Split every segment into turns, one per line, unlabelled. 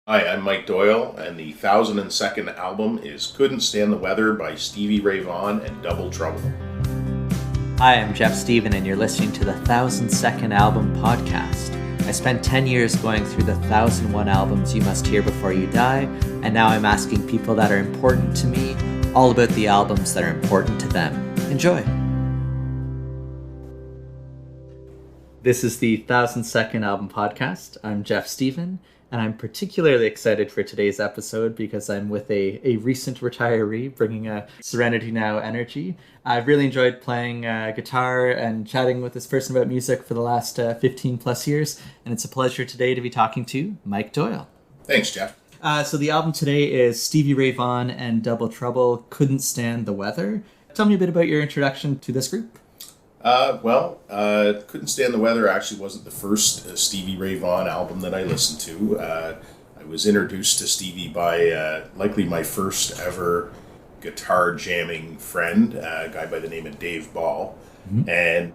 Hi, I'm Mike Doyle, and the 1002nd album is Couldn't Stand the Weather by Stevie Ray Vaughan and Double Trouble.
Hi, I'm Jeff Stephen, and you're listening to the 1002nd Album podcast. I spent 10 years going through the 1001 albums you must hear before you die, and now I'm asking people that are important to me all about the albums that are important to them. Enjoy! This is the 1002nd Album podcast. I'm Jeff Stephen, and I'm particularly excited for today's episode because I'm with a recent retiree bringing a Serenity Now energy. I've really enjoyed playing guitar and chatting with this person about music for the last 15 plus years, and it's a pleasure today to be talking to Mike Doyle.
Thanks, Jeff.
So the album today is Stevie Ray Vaughan and Double Trouble, Couldn't Stand the Weather. Tell me a bit about your introduction to this group.
Couldn't Stand the Weather actually wasn't the first Stevie Ray Vaughan album that I listened to. I was introduced to Stevie by likely my first ever guitar jamming friend, a guy by the name of Dave Ball. Mm-hmm. And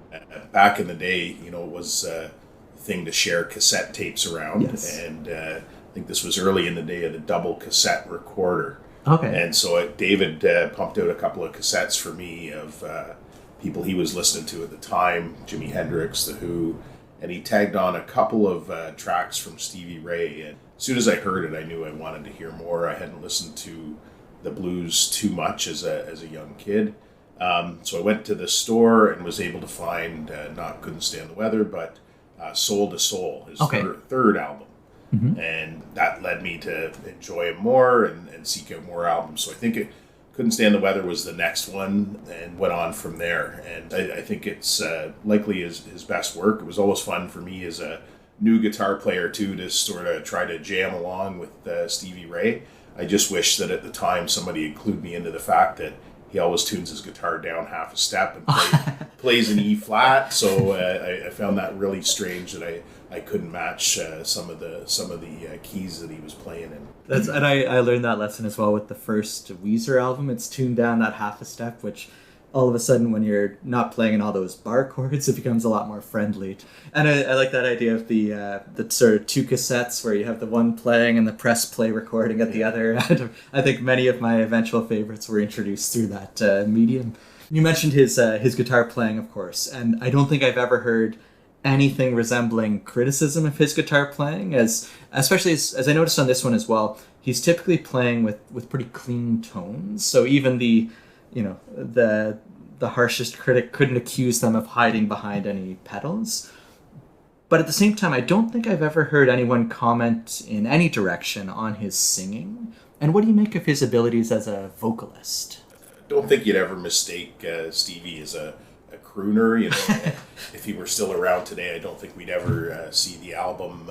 back in the day, it was a thing to share cassette tapes around.
Yes.
And I think this was early in the day of the double cassette recorder.
Okay.
And so David pumped out a couple of cassettes for me of people he was listening to at the time, Jimi Hendrix, The Who, and he tagged on a couple of tracks from Stevie Ray. And as soon as I heard it, I knew I wanted to hear more. I hadn't listened to the blues too much as a young kid. So I went to the store and was able to find not Couldn't Stand the Weather, but Soul to Soul, his third album. Mm-hmm. And that led me to enjoy him more and seek out more albums. So I think Couldn't Stand the Weather was the next one and went on from there. And I think it's likely his best work. It was always fun for me as a new guitar player, too, to sort of try to jam along with Stevie Ray. I just wish that at the time somebody had clued me into the fact that he always tunes his guitar down half a step and plays an E flat. So I found that really strange that I couldn't match some of the keys that he was playing in.
And I learned that lesson as well with the first Weezer album. It's tuned down that half a step, which all of a sudden when you're not playing in all those bar chords, it becomes a lot more friendly. And I like that idea of the sort of two cassettes where you have the one playing and the press play recording at the other. I think many of my eventual favorites were introduced through that medium. You mentioned his guitar playing, of course, and I don't think I've ever heard anything resembling criticism of his guitar playing, especially as I noticed on this one as well. He's typically playing with pretty clean tones, so even the harshest critic couldn't accuse them of hiding behind any pedals. But at the same time, I don't think I've ever heard anyone comment in any direction on his singing. And what do you make of his abilities as a vocalist?
I don't think you'd ever mistake Stevie as a crooner. If he were still around today, I don't think we'd ever see the album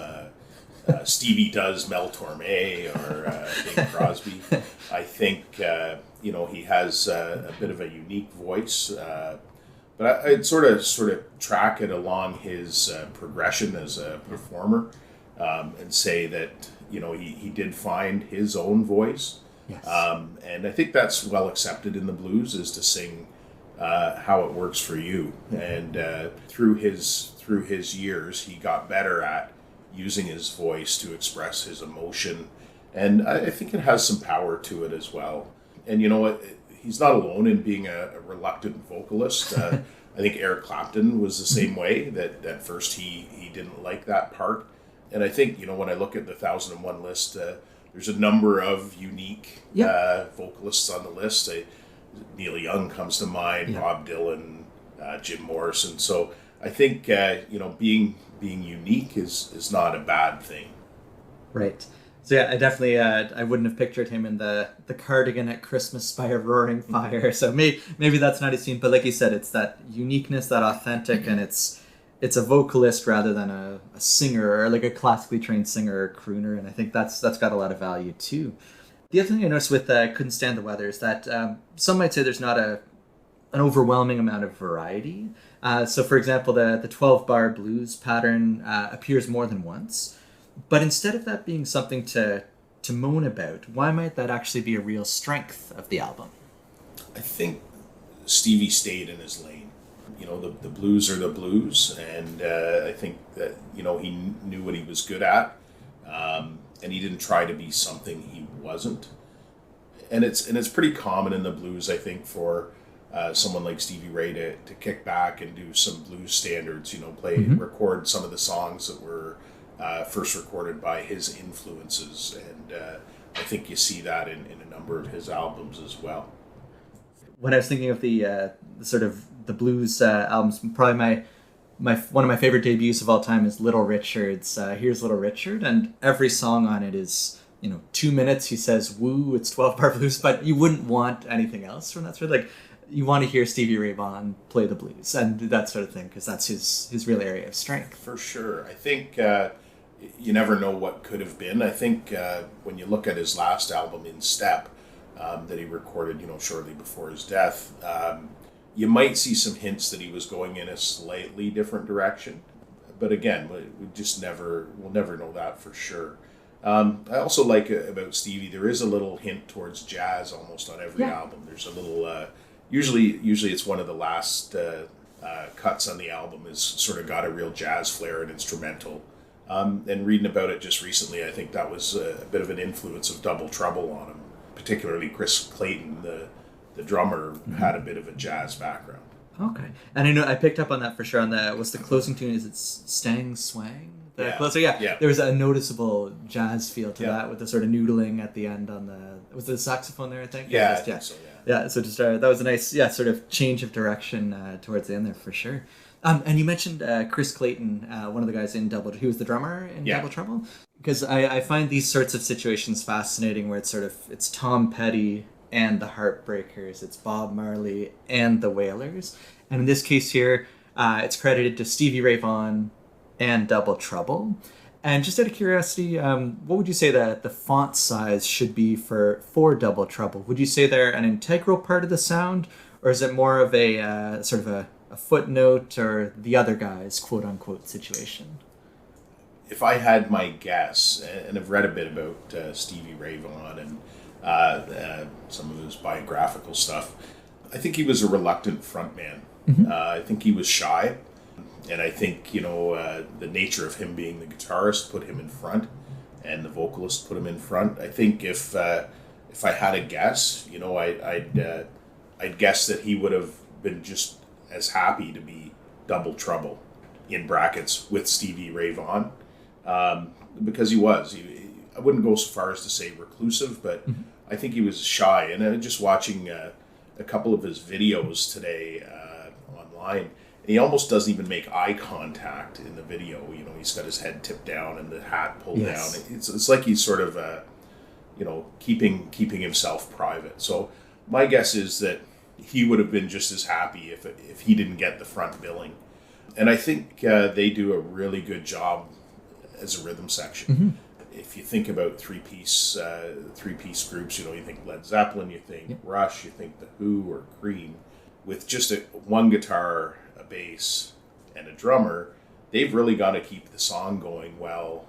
Stevie Does Mel Torme or Bing Crosby. I think he has a bit of a unique voice, but I'd sort of track it along his progression as a performer, and say that he did find his own voice.
Yes.
And I think that's well accepted in the blues, is to sing how it works for you. And through his years, he got better at using his voice to express his emotion, and I think it has some power to it as well. And he's not alone in being a reluctant vocalist. I think Eric Clapton was the same way, that at first he didn't like that part. And I think when I look at the 1001 list, there's a number of unique vocalists on the list. Neil Young comes to mind, Bob Dylan, Jim Morrison. So I think being unique is not a bad thing.
Right. So yeah, I definitely I wouldn't have pictured him in the Cardigan at Christmas by a Roaring Fire. So maybe that's not his scene. But like you said, it's that uniqueness, that authentic, and it's a vocalist rather than a singer, or like a classically trained singer or crooner. And I think that's got a lot of value too. The other thing I noticed with Couldn't Stand the Weather is that some might say there's not an overwhelming amount of variety. So for example, the 12-bar blues pattern appears more than once. But instead of that being something to moan about, why might that actually be a real strength of the album?
I think Stevie stayed in his lane. The blues are the blues, and I think that he knew what he was good at, and and he didn't try to be something he wasn't. And it's pretty common in the blues, I think, for someone like Stevie Ray to kick back and do some blues standards, record some of the songs that were first recorded by his influences. And I think you see that in a number of his albums as well.
When I was thinking of the sort of the blues albums, probably my one of my favorite debuts of all time is Little Richard's Here's Little Richard, and every song on it is 2 minutes. He says woo, it's 12-bar blues, but you wouldn't want anything else from that sort of, like, you want to hear Stevie Ray Vaughan play the blues and that sort of thing, because that's his real area of strength.
For sure. I think you never know what could have been. I think when you look at his last album, In Step, that he recorded shortly before his death, you might see some hints that he was going in a slightly different direction. But again, we'll never know that for sure. I also like about Stevie, there is a little hint towards jazz almost on every album. There's a little, usually it's one of the last cuts on the album is sort of got a real jazz flair and instrumental. And reading about it just recently, I think that was a bit of an influence of Double Trouble on him. Particularly Chris Clayton, the drummer, had a bit of a jazz background.
Okay. And I know I picked up on that for sure. On the closing tune, is it Stang Swang? Closer, yeah. There was a noticeable jazz feel to that, with the sort of noodling at the end on was the saxophone there, I think?
Yeah, I think so,
yeah. So just that was a nice, sort of change of direction towards the end there for sure. And you mentioned Chris Clayton, one of the guys in he was the drummer in Double Trouble. Because I find these sorts of situations fascinating, where it's Tom Petty and the Heartbreakers, it's Bob Marley and the Wailers. And in this case here, it's credited to Stevie Ray Vaughan and Double Trouble. And just out of curiosity, what would you say that the font size should be for Double Trouble? Would you say they're an integral part of the sound, or is it more of a sort of a footnote, or the other guy's quote-unquote situation?
If I had my guess, and I've read a bit about Stevie Ray Vaughan and some of his biographical stuff, I think he was a reluctant frontman. I think he was shy, and I think the nature of him being the guitarist put him in front, and the vocalist put him in front. I think if I had a guess, I'd guess that he would have been just as happy to be Double Trouble, in brackets, with Stevie Ray Vaughan. Because he was. I wouldn't go so far as to say reclusive, but I think he was shy. And just watching a couple of his videos today online, and he almost doesn't even make eye contact in the video. He's got his head tipped down and the hat pulled down. It's like he's sort of keeping himself private. So my guess is that he would have been just as happy if he didn't get the front billing. And I think they do a really good job as a rhythm section. If you think about three-piece groups, you think Led Zeppelin, you think Rush, you think The Who or Cream, with just one guitar, a bass, and a drummer, they've really got to keep the song going well.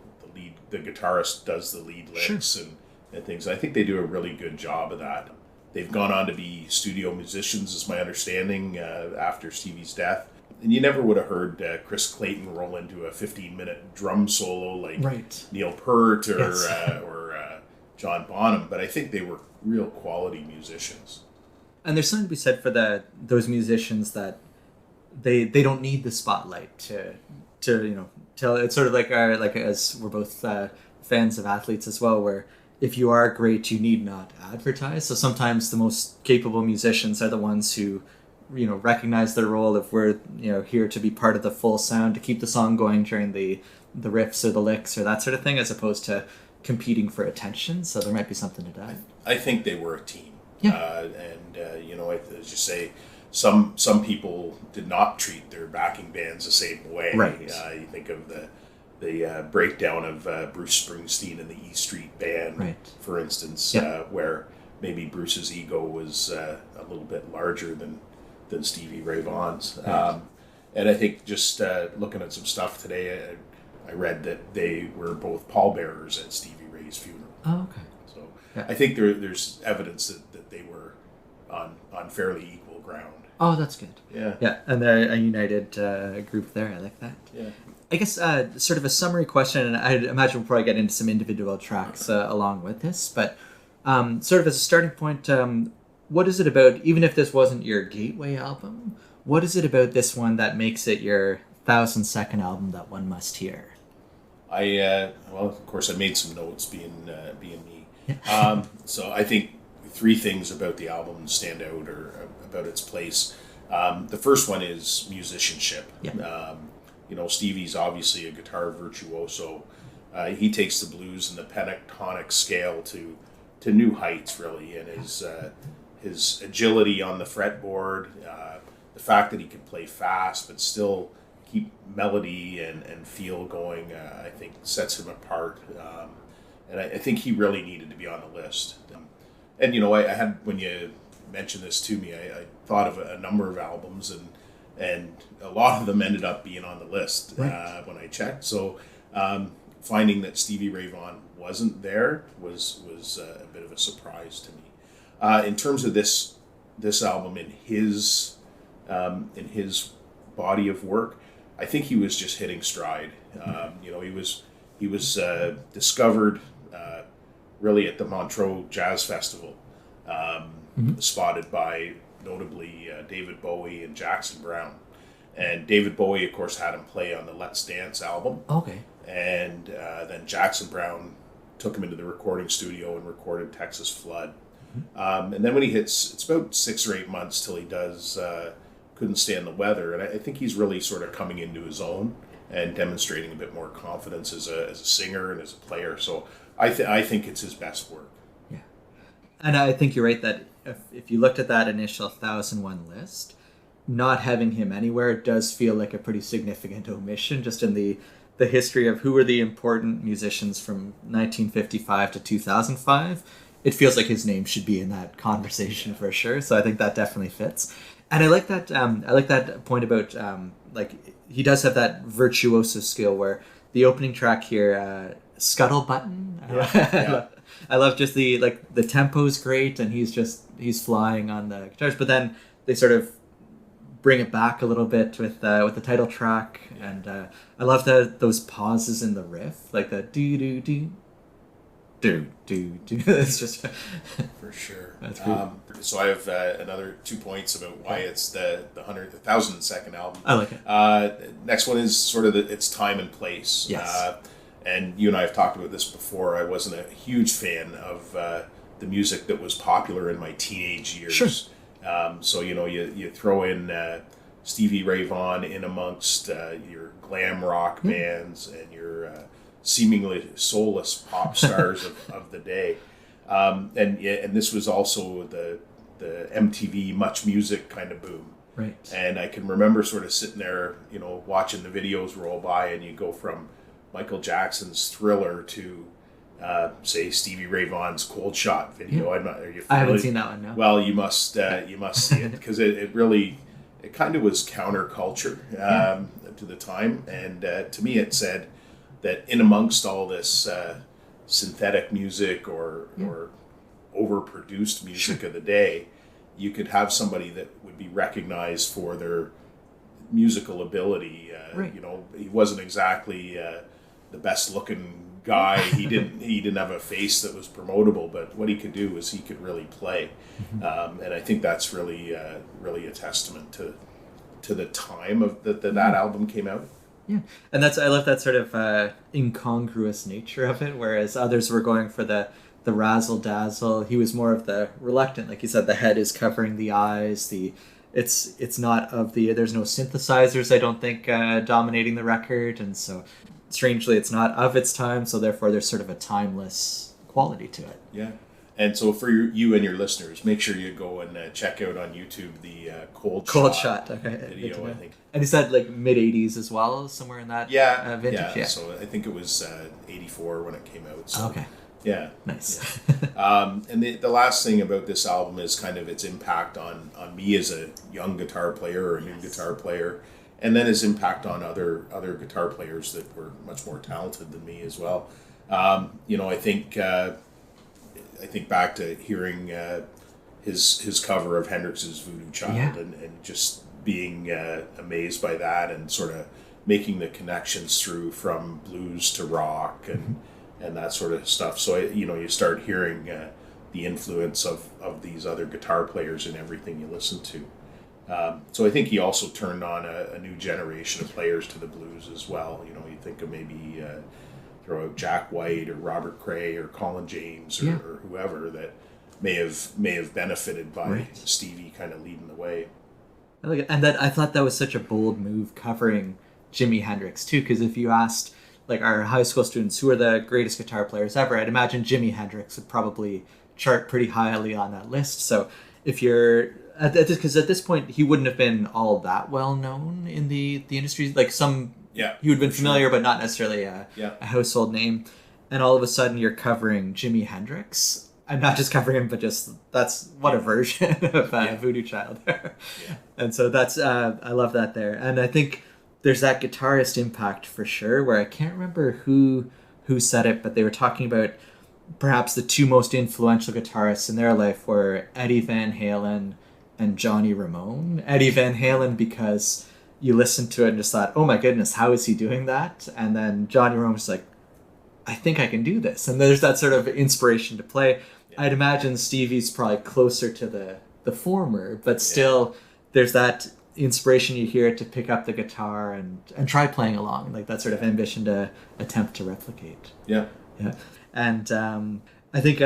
The guitarist does the lead licks and things. I think they do a really good job of that. They've gone on to be studio musicians, is my understanding, after Stevie's death. And you never would have heard Chris Clayton roll into a 15-minute drum solo like Neil Peart or John Bonham, but I think they were real quality musicians.
And there's something to be said for those musicians that they don't need the spotlight to tell. It's sort of like as we're both fans of athletes as well, where if you are great, you need not advertise. So sometimes the most capable musicians are the ones who recognize their role. If we're here to be part of the full sound, to keep the song going during the riffs or the licks or that sort of thing, as opposed to competing for attention. So there might be something to that.
I think they were a team. As you say, some people did not treat their backing bands the same way. You think of the breakdown of Bruce Springsteen and the E Street Band, for instance, where maybe Bruce's ego was a little bit larger than Stevie Ray Vaughan's. And I think just looking at some stuff today, I read that they were both pallbearers at Stevie Ray's funeral.
Oh, okay.
So I think there's evidence that they were on fairly equal ground.
Oh, that's good.
Yeah.
Yeah, and they're a united group there. I like that.
Yeah.
I guess sort of a summary question, and I imagine we'll probably get into some individual tracks along with this, but sort of as a starting point, what is it about, even if this wasn't your gateway album, what is it about this one that makes it your 1,000-second album that one must hear?
Well, of course, I made some notes being me. So I think three things about the album stand out or about its place. The first one is musicianship.
Yeah.
Stevie's obviously a guitar virtuoso. He takes the blues and the pentatonic scale to new heights, really, and his agility on the fretboard, the fact that he can play fast but still keep melody and feel going, I think sets him apart. And I think he really needed to be on the list. And I had, when you mentioned this to me, I thought of a number of albums, and a lot of them ended up being on the list
Right.
when I checked. So finding that Stevie Ray Vaughan wasn't there was a bit of a surprise to me. In terms of this album in his body of work, I think he was just hitting stride. He was discovered really at the Montreux Jazz Festival, spotted by notably David Bowie and Jackson Browne. And David Bowie, of course, had him play on the Let's Dance album.
Okay.
And then Jackson Browne took him into the recording studio and recorded Texas Flood. And then when he hits, it's about 6 or 8 months till he does Couldn't Stand the Weather. And I think he's really sort of coming into his own and demonstrating a bit more confidence as a singer and as a player. So I think it's his best work.
Yeah. And I think you're right that if you looked at that initial 1,001 list, not having him anywhere does feel like a pretty significant omission just in the history of who were the important musicians from 1955 to 2005. It feels like his name should be in that conversation for sure. So I think that definitely fits. And I like that. I like that point about like he does have that virtuoso skill where the opening track here, Scuttle Button.
Yeah.
I love just the tempo's great, and he's flying on the guitars. But then they sort of bring it back a little bit with the title track, and I love those pauses in the riff, like the do do do do do do. It's just
for sure.
That's great.
So I have another 2 points about why it's the 1,000-second album.
I like it.
Next one is sort of its time and place.
Yes.
And you and I have talked about this before. I wasn't a huge fan of the music that was popular in my teenage years.
Sure.
So you throw in Stevie Ray Vaughan in amongst your glam rock bands and your seemingly soulless pop stars of the day, and this was also the MTV Much Music kind of boom.
Right.
And I can remember sort of sitting there, watching the videos roll by, and you go from Michael Jackson's Thriller to say Stevie Ray Vaughan's Cold Shot video.
I haven't seen that one. No.
Well, you must see it because it really kind of was counterculture to the time, and to me it said that in amongst all this synthetic music or overproduced music of the day, you could have somebody that would be recognized for their musical ability.
Right.
He wasn't exactly the best looking guy. He didn't have a face that was promotable, but what he could do is he could really play. And I think that's really a testament to the time of that album came out.
Yeah, and I love that sort of incongruous nature of it. Whereas others were going for the razzle dazzle, he was more of the reluctant. Like you said, the head is covering the eyes. It's not of the. There's no synthesizers, I don't think, dominating the record, and so strangely, it's not of its time. So therefore, there's sort of a timeless quality to it.
Yeah. And so for you and your listeners, make sure you go and check out on YouTube the Cold Shot video, I think.
And is that like mid-'80s as well, somewhere in that vintage?
Yeah, so I think it was 84 when it came out. So,
okay.
Yeah.
Nice.
Yeah. And the last thing about this album is kind of its impact on me as a young guitar player or a new guitar player, and then its impact on other guitar players that were much more talented than me as well. I think back to hearing his cover of Hendrix's Voodoo Child and just being amazed by that and sort of making the connections through from blues to rock and that sort of stuff. So you start hearing the influence of these other guitar players in everything you listen to. So I think he also turned on a new generation of players to the blues as well. You think of maybe throw out Jack White or Robert Cray or Colin James or whoever that may have benefited by Stevie kind of leading the way.
I like it. And that I thought that was such a bold move covering Jimi Hendrix too, because if you asked like our high school students who are the greatest guitar players ever, I'd imagine Jimi Hendrix would probably chart pretty highly on that list. So if you're because at this point he wouldn't have been all that well known in the industry, like some he would have been familiar but not necessarily a household name, and all of a sudden you're covering Jimi Hendrix. I'm not just covering him, but just that's what a version of Voodoo Child. And so that's I love that there. And I think there's that guitarist impact for sure, where I can't remember who said it, but they were talking about perhaps the two most influential guitarists in their life were Eddie Van Halen and Johnny Ramone. Eddie Van Halen because you listened to it and just thought, oh my goodness, how is he doing that? And then Johnny Ramone was like, I think I can do this. And there's that sort of inspiration to play. I'd imagine Stevie's probably closer to the former, but still there's that inspiration you hear to pick up the guitar and try playing along, like that sort of ambition to attempt to replicate.
Yeah.
And I think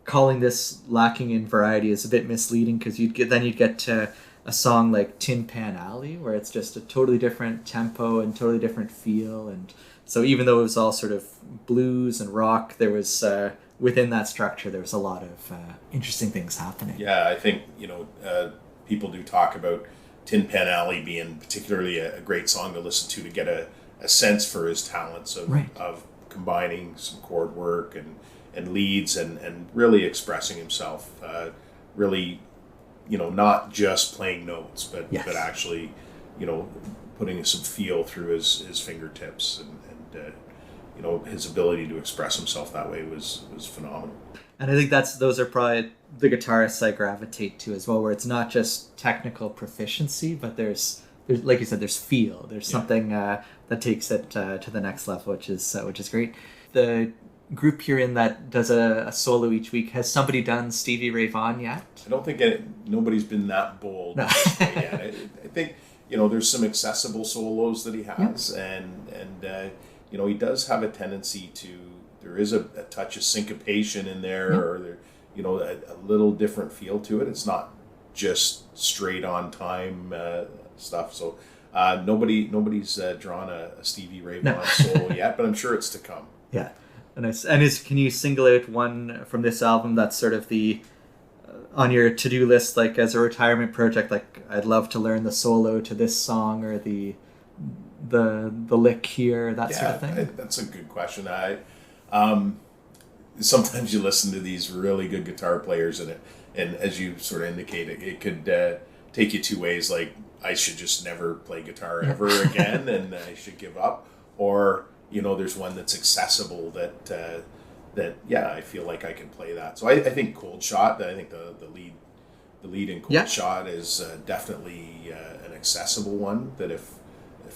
calling this lacking in variety is a bit misleading, because you'd get to a song like Tin Pan Alley, where it's just a totally different tempo and totally different feel. And so even though it was all sort of blues and rock, there was within that structure there was a lot of interesting things happening.
Yeah, I think people do talk about Tin Pan Alley being particularly a great song to listen to get a sense for his talents of combining some chord work and leads and really expressing himself, really, not just playing notes, but actually, putting some feel through his fingertips and his ability to express himself that way was phenomenal.
And I think those are probably the guitarists I gravitate to as well, where it's not just technical proficiency, but there's like you said, there's feel. There's something that takes it to the next level, which is great. The group you're in that does a solo each week, has somebody done Stevie Ray Vaughan yet?
I don't think nobody's been that bold yet. I think there's some accessible solos that he has, and he does have a tendency to. There is a touch of syncopation in there, or there, a little different feel to it. It's not just straight on time stuff. So nobody's drawn a Stevie Ray Vaughan solo yet, but I'm sure it's to come.
Yeah, nice. And can you single out one from this album that's sort of the on your to-do list, like as a retirement project? Like, I'd love to learn the solo to this song, or the lick here, that sort of thing.
That's a good question. Sometimes you listen to these really good guitar players, and as you sort of indicate, it could take you two ways. Like, I should just never play guitar ever again, and I should give up. Or there's one that's accessible that I feel like I can play that. So I think Cold Shot. I think the lead in Cold Shot is definitely an accessible one. That if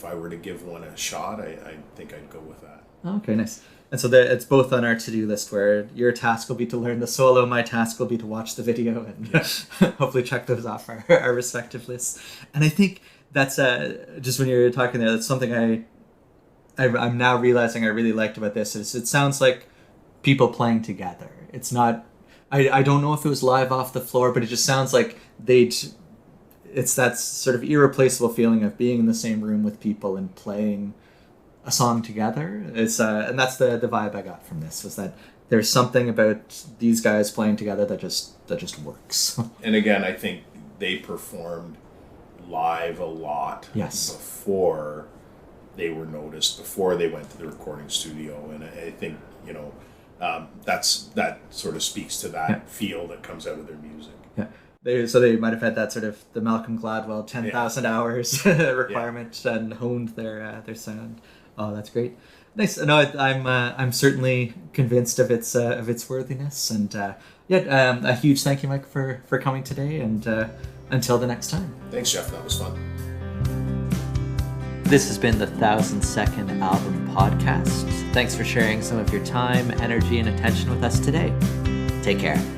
I were to give one a shot, I think I'd go with that.
Okay, nice. And so it's both on our to-do list, where your task will be to learn the solo, my task will be to watch the video, and hopefully check those off our respective lists. And I think that's just when you're talking there, that's something I'm now realizing I really liked about this. Is it sounds like people playing together. It's not. I don't know if it was live off the floor, but it just sounds like it's that sort of irreplaceable feeling of being in the same room with people and playing a song together. It's and that's the vibe I got from this, was that there's something about these guys playing together that just works. And
again, I think they performed live a lot before they were noticed, before they went to the recording studio, and I think that sort of speaks to that feel that comes out of their music.
They might have had that sort of the Malcolm Gladwell 10,000 hours requirement and honed their sound. Oh, that's great. Nice. No, I'm certainly convinced of its worthiness, and a huge thank you, Mike, for coming today, and until the next time.
Thanks, Jeff. That was fun.
This has been the 1000 Second Album Podcast. Thanks for sharing some of your time, energy, and attention with us today. Take care.